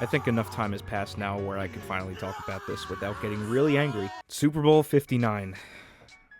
I think enough time has passed now where I can finally talk about this without getting really angry. Super Bowl 59.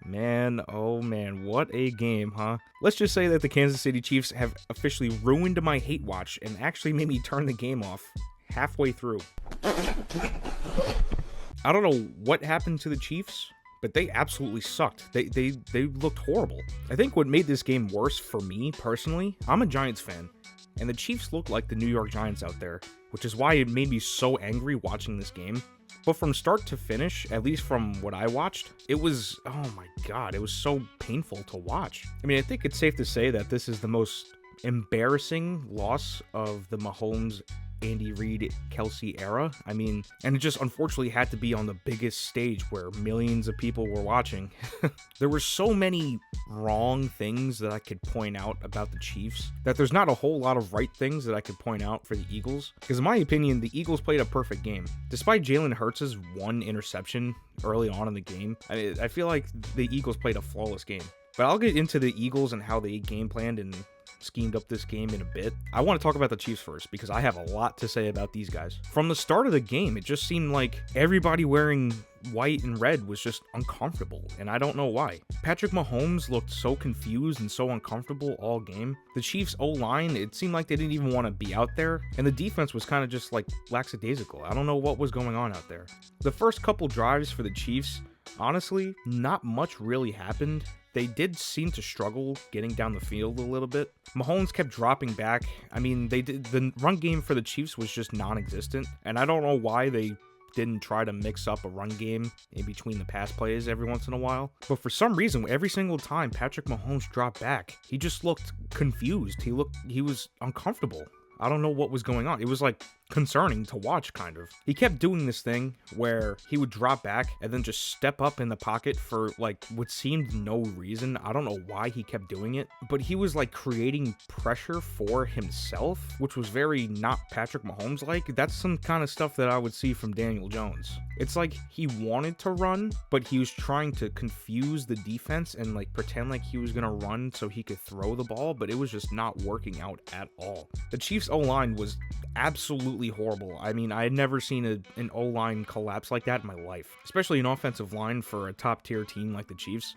Man, oh man, what a game, huh? Let's just say that the Kansas City Chiefs have officially ruined my hate watch and actually made me turn the game off halfway through. I don't know what happened to the Chiefs, but they absolutely sucked. They looked horrible. I think what made this game worse for me personally, I'm a Giants fan, and the Chiefs looked like the New York Giants out there, which is why it made me so angry watching this game. But from start to finish, at least from what I watched, it was, oh my god, it was so painful to watch. I mean, I think it's safe to say that this is the most embarrassing loss of the Mahomes, Andy Reid, Kelsey era. I mean, and it just unfortunately had to be on the biggest stage where millions of people were watching. There were so many wrong things that I could point out about the Chiefs that there's not a whole lot of right things that I could point out for the Eagles. Because in my opinion, the Eagles played a perfect game. Despite Jalen Hurts' one interception early on in the game, I feel like the Eagles played a flawless game. But I'll get into the Eagles and how they game planned and schemed up this game in a bit. I want to talk about the Chiefs first because I have a lot to say about these guys. From the start of the game, it just seemed like everybody wearing white and red was just uncomfortable, and I don't know why. Patrick Mahomes looked so confused and so uncomfortable all game. The Chiefs O-line, it seemed like they didn't even want to be out there, and the defense was kind of just like lackadaisical. I don't know what was going on out there. The first couple drives for the Chiefs, honestly, not much really happened. They did seem to struggle getting down the field a little bit. Mahomes kept dropping back. I mean, the run game for the Chiefs was just non-existent, and I don't know why they didn't try to mix up a run game in between the pass plays every once in a while. But for some reason, every single time Patrick Mahomes dropped back, he just looked confused. He was uncomfortable. I don't know what was going on. It was like concerning to watch, kind of. He kept doing this thing where he would drop back and then just step up in the pocket for like what seemed no reason. I don't know why he kept doing it, but he was like creating pressure for himself, which was very not Patrick Mahomes like. That's some kind of stuff that I would see from Daniel Jones. It's like he wanted to run, but he was trying to confuse the defense and like pretend like he was gonna run so he could throw the ball, but it was just not working out at all. The Chiefs O-line was absolutely horrible. I mean, I had never seen an O-line collapse like that in my life, especially an offensive line for a top-tier team like the Chiefs.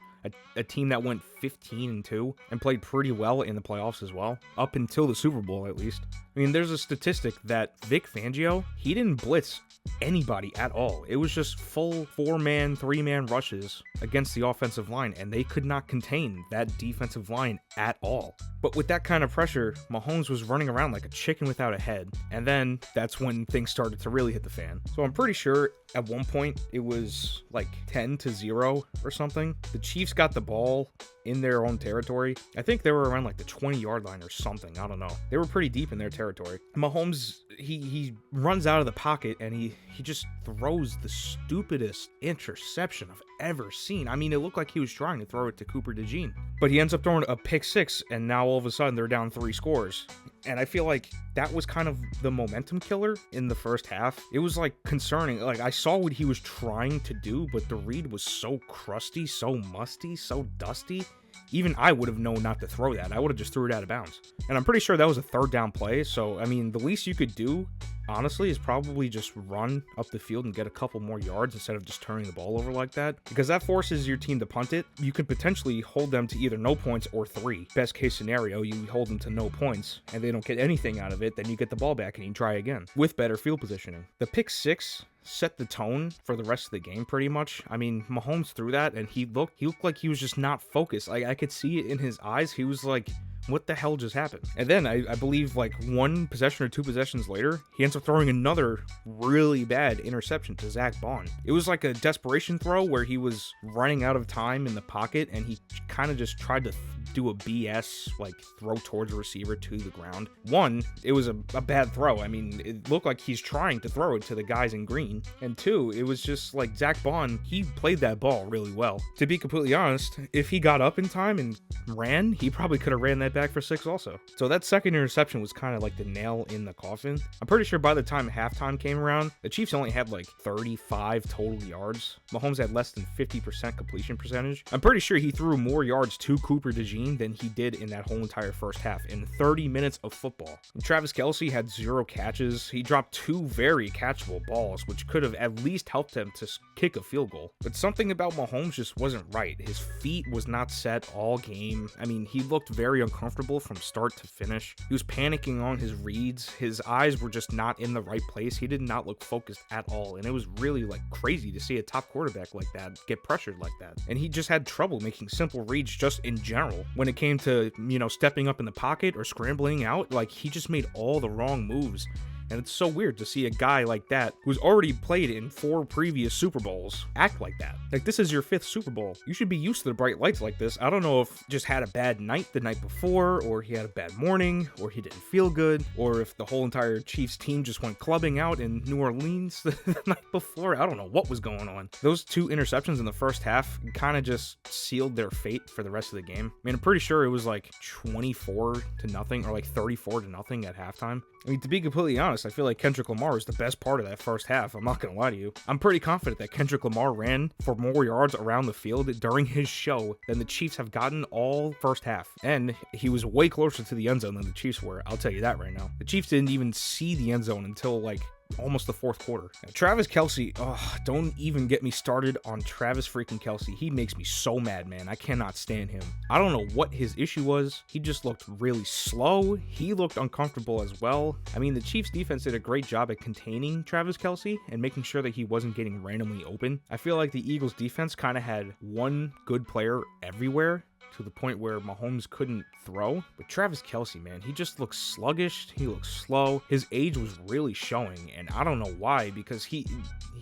A team that went 15-2 and played pretty well in the playoffs as well, up until the Super Bowl at least. I mean, there's a statistic that Vic Fangio, he didn't blitz anybody at all. It was just full 4-man, 3-man rushes against the offensive line, and they could not contain that defensive line at all. But with that kind of pressure, Mahomes was running around like a chicken without a head, and then that's when things started to really hit the fan. So I'm pretty sure at one point it was like 10-0 or something. The Chiefs got the ball in their own territory. I think they were around like the 20-yard line or something. I don't know. They were pretty deep in their territory. Mahomes, he runs out of the pocket and he just throws the stupidest interception I've ever seen. I mean, it looked like he was trying to throw it to Cooper DeJean, but he ends up throwing a pick six, and now all of a sudden they're down 3 scores. And I feel like that was kind of the momentum killer in the first half. It was like concerning. Like I saw what he was trying to do, but the read was so crusty, so musty, so dusty. Even I would have known not to throw that. I would have just threw it out of bounds. And I'm pretty sure that was a 3rd down play. So, I mean, the least you could do, honestly, is probably just run up the field and get a couple more yards instead of just turning the ball over like that. Because that forces your team to punt it. You could potentially hold them to either no points or 3. Best case scenario, you hold them to no points and they don't get anything out of it. Then you get the ball back and you try again with better field positioning. The pick six set the tone for the rest of the game pretty much. I mean, Mahomes threw that and he looked like he was just not focused. Like I could see it in his eyes. He was like, what the hell just happened? And then I believe like 1 possession or 2 possessions later, he ends up throwing another really bad interception to Zach Bond. It was like a desperation throw where he was running out of time in the pocket and he kind of just tried to do a BS like throw towards a receiver to the ground. 1, it was a bad throw. I mean, it looked like he's trying to throw it to the guys in green. And 2, it was just like Zach Bond, he played that ball really well. To be completely honest, if he got up in time and ran, he probably could have ran that it back for 6 also. So that second interception was kind of like the nail in the coffin. I'm pretty sure by the time halftime came around, the Chiefs only had like 35 total yards. Mahomes had less than 50% completion percentage. I'm pretty sure he threw more yards to Cooper DeJean than he did in that whole entire first half in 30 minutes of football. And Travis Kelce had 0 catches. He dropped 2 very catchable balls, which could have at least helped him to kick a field goal. But something about Mahomes just wasn't right. His feet was not set all game. I mean, he looked very uncomfortable from start to finish. He was panicking on his reads. His eyes were just not in the right place. He did not look focused at all. And it was really like crazy to see a top quarterback like that get pressured like that. And he just had trouble making simple reads just in general. When it came to, stepping up in the pocket or scrambling out, like he just made all the wrong moves. And it's so weird to see a guy like that, who's already played in 4 previous Super Bowls, act like that. Like, this is your 5th Super Bowl. You should be used to the bright lights like this. I don't know if just had a bad night the night before, or he had a bad morning, or he didn't feel good, or if the whole entire Chiefs team just went clubbing out in New Orleans the night before. I don't know what was going on. Those 2 interceptions in the first half kind of just sealed their fate for the rest of the game. I mean, I'm pretty sure it was like 24-0 or like 34-0 at halftime. I mean, to be completely honest, I feel like Kendrick Lamar is the best part of that first half. I'm not going to lie to you. I'm pretty confident that Kendrick Lamar ran for more yards around the field during his show than the Chiefs have gotten all first half. And he was way closer to the end zone than the Chiefs were. I'll tell you that right now. The Chiefs didn't even see the end zone until like almost the 4th quarter. Now, Travis Kelce, don't even get me started on Travis freaking Kelce. He makes me so mad, man. I cannot stand him. I don't know what his issue was. He just looked really slow. He looked uncomfortable as well. I mean, the Chiefs defense did a great job at containing Travis Kelce and making sure that he wasn't getting randomly open. I feel like the Eagles defense kind of had one good player everywhere, to the point where Mahomes couldn't throw. But Travis Kelce, man, he just looks sluggish. He looks slow. His age was really showing, and I don't know why, because he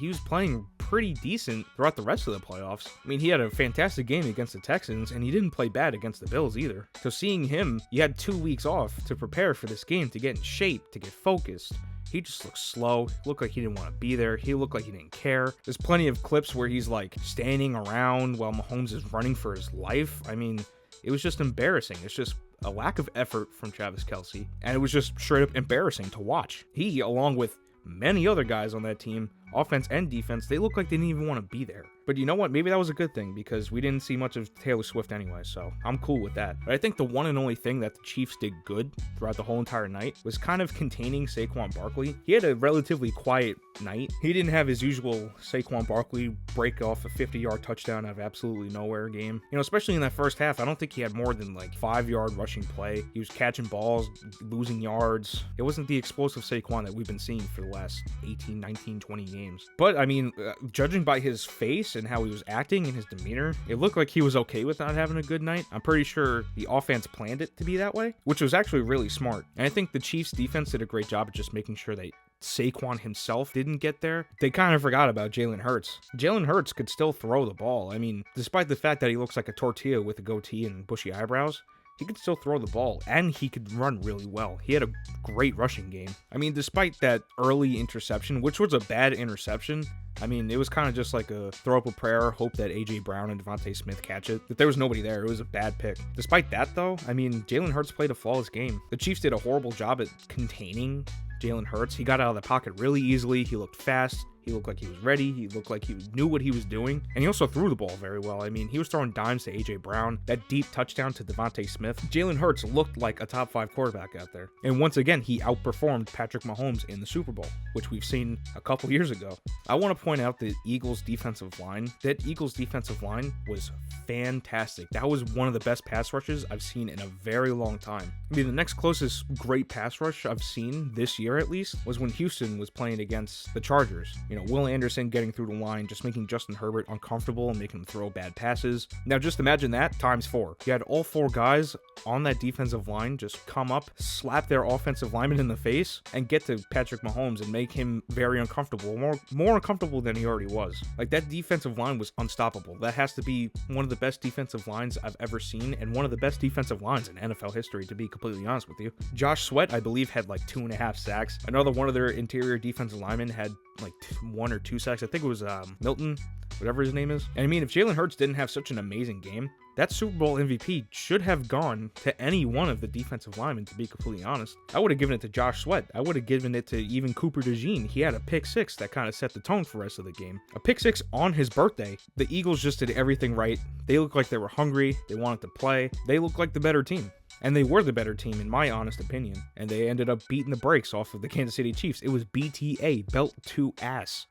was playing pretty decent throughout the rest of the playoffs. I mean, he had a fantastic game against the Texans, and he didn't play bad against the Bills either. So seeing him, you had 2 weeks off to prepare for this game, to get in shape, to get focused. He just looked slow. He looked like he didn't want to be there. He looked like he didn't care. There's plenty of clips where he's like standing around while Mahomes is running for his life. I mean, it was just embarrassing. It's just a lack of effort from Travis Kelce, and it was just straight up embarrassing to watch. He, along with many other guys on that team, offense and defense, they look like they didn't even want to be there. But you know what? Maybe that was a good thing, because we didn't see much of Taylor Swift anyway, so I'm cool with that. But I think the one and only thing that the Chiefs did good throughout the whole entire night was kind of containing Saquon Barkley. He had a relatively quiet night. He didn't have his usual Saquon Barkley break off a 50-yard touchdown out of absolutely nowhere game. Especially in that first half, I don't think he had more than like 5-yard rushing play. He was catching balls, losing yards. It wasn't the explosive Saquon that we've been seeing for the last 18, 19, 20 games. But I mean, judging by his face and how he was acting and his demeanor, it looked like he was okay with not having a good night. I'm pretty sure the offense planned it to be that way, which was actually really smart. And I think the Chiefs defense did a great job of just making sure that Saquon himself didn't get there. They kind of forgot about Jalen Hurts. Jalen Hurts could still throw the ball. I mean, despite the fact that he looks like a tortilla with a goatee and bushy eyebrows, he could still throw the ball, and he could run really well. He had a great rushing game. I mean, despite that early interception, which was a bad interception, I mean, it was kind of just like a throw up a prayer, hope that A.J. Brown and Devontae Smith catch it. That there was nobody there. It was a bad pick. Despite that, though, I mean, Jalen Hurts played a flawless game. The Chiefs did a horrible job at containing Jalen Hurts. He got out of the pocket really easily. He looked fast. He looked like he was ready. He looked like he knew what he was doing. And he also threw the ball very well. I mean, he was throwing dimes to A.J. Brown. That deep touchdown to Devontae Smith. Jalen Hurts looked like a top 5 quarterback out there. And once again, he outperformed Patrick Mahomes in the Super Bowl, which we've seen a couple years ago. I want to point out the Eagles defensive line. That Eagles defensive line was fantastic. That was one of the best pass rushes I've seen in a very long time. I mean, the next closest great pass rush I've seen this year, at least, was when Houston was playing against the Chargers. Will Anderson getting through the line, just making Justin Herbert uncomfortable and making him throw bad passes. Now, just imagine that times 4. You had all 4 guys on that defensive line just come up, slap their offensive lineman in the face, and get to Patrick Mahomes and make him very uncomfortable, more uncomfortable than he already was. Like, that defensive line was unstoppable. That has to be one of the best defensive lines I've ever seen, and one of the best defensive lines in NFL history, to be completely honest with you. Josh Sweat, I believe, had like 2.5 sacks. Another one of their interior defensive linemen had like 1 or 2 sacks. I think it was Milton, whatever his name is. And I mean, if Jalen Hurts didn't have such an amazing game, That Super Bowl MVP should have gone to any one of the defensive linemen, to be completely honest. I would have given it to Josh Sweat. I would have given it to even Cooper DeJean. He had a pick six that kind of set the tone for the rest of the game. A pick six on his birthday. The Eagles just did everything right. They looked like they were hungry. They wanted to play. They looked like the better team. And they were the better team, in my honest opinion. And they ended up beating the brakes off of the Kansas City Chiefs. It was BTA, belt to ass.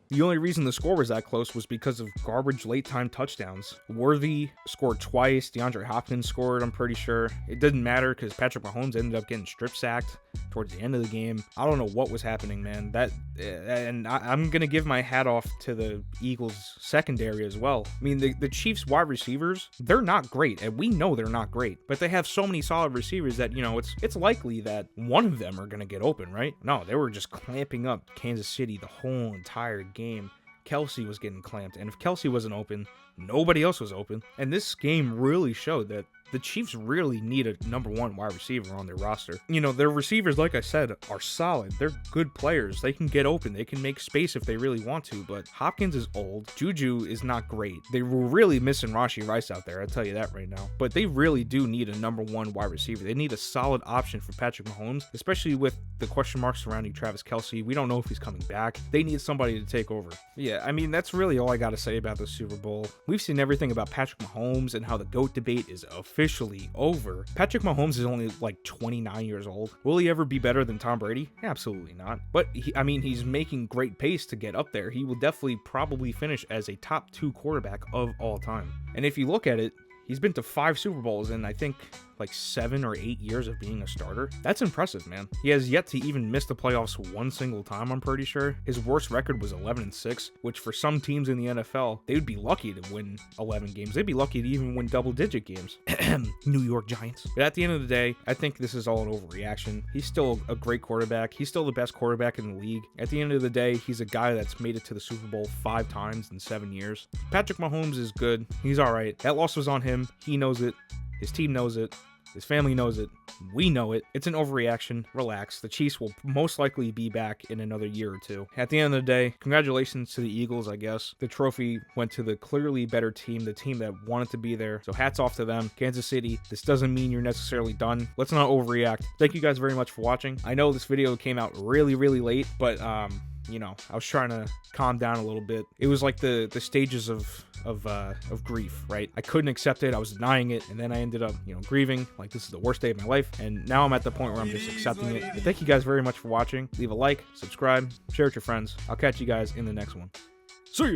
The only reason the score was that close was because of garbage late-time touchdowns. Worthy scored twice. DeAndre Hopkins scored, I'm pretty sure. It didn't matter because Patrick Mahomes ended up getting strip-sacked towards the end of the game. I don't know what was happening, man. I'm going to give my hat off to the Eagles' secondary as well. I mean, the Chiefs' wide receivers, they're not great, and we know they're not great. But they have so many solid receivers that, it's likely that one of them are going to get open, right? No, they were just clamping up Kansas City the whole entire game. Kelce was getting clamped, and if Kelce wasn't open, nobody else was open. And this game really showed that the Chiefs really need a number one wide receiver on their roster. Their receivers, like I said, are solid. They're good players. They can get open. They can make space if they really want to, but Hopkins is old. Juju is not great. They were really missing Rashee Rice out there, I'll tell you that right now. But they really do need a number one wide receiver. They need a solid option for Patrick Mahomes, especially with the question marks surrounding Travis Kelce. We don't know if he's coming back. They need somebody to take over. Yeah, I mean, that's really all I got to say about the Super Bowl. We've seen everything about Patrick Mahomes and how the GOAT debate is officially over. Patrick Mahomes is only like 29 years old. Will he ever be better than Tom Brady? Absolutely not. But he's making great pace to get up there. He will definitely probably finish as a top 2 quarterback of all time. And if you look at it, he's been to 5 Super Bowls in, I think, like 7 or 8 years of being a starter. That's impressive, man. He has yet to even miss the playoffs one single time, I'm pretty sure. His worst record was 11-6, which for some teams in the NFL, they would be lucky to win 11 games. They'd be lucky to even win double-digit games. New York Giants. But at the end of the day, I think this is all an overreaction. He's still a great quarterback. He's still the best quarterback in the league. At the end of the day, he's a guy that's made it to the Super Bowl 5 times in 7 years. Patrick Mahomes is good. He's all right. That loss was on him. He knows it. His team knows it. His family knows it. We know it. It's an overreaction. Relax. The Chiefs will most likely be back in another year or two. At the end of the day, congratulations to the Eagles, I guess. The trophy went to the clearly better team, the team that wanted to be there. So hats off to them. Kansas City, this doesn't mean you're necessarily done. Let's not overreact. Thank you guys very much for watching. I know this video came out really, really late, but I was trying to calm down a little bit. It was like the stages of grief, right? I couldn't accept it. I was denying it, and then I ended up, grieving like this is the worst day of my life. And now I'm at the point where I'm just accepting it. But thank you guys very much for watching. Leave a like, subscribe, share with your friends. I'll catch you guys in the next one. See you.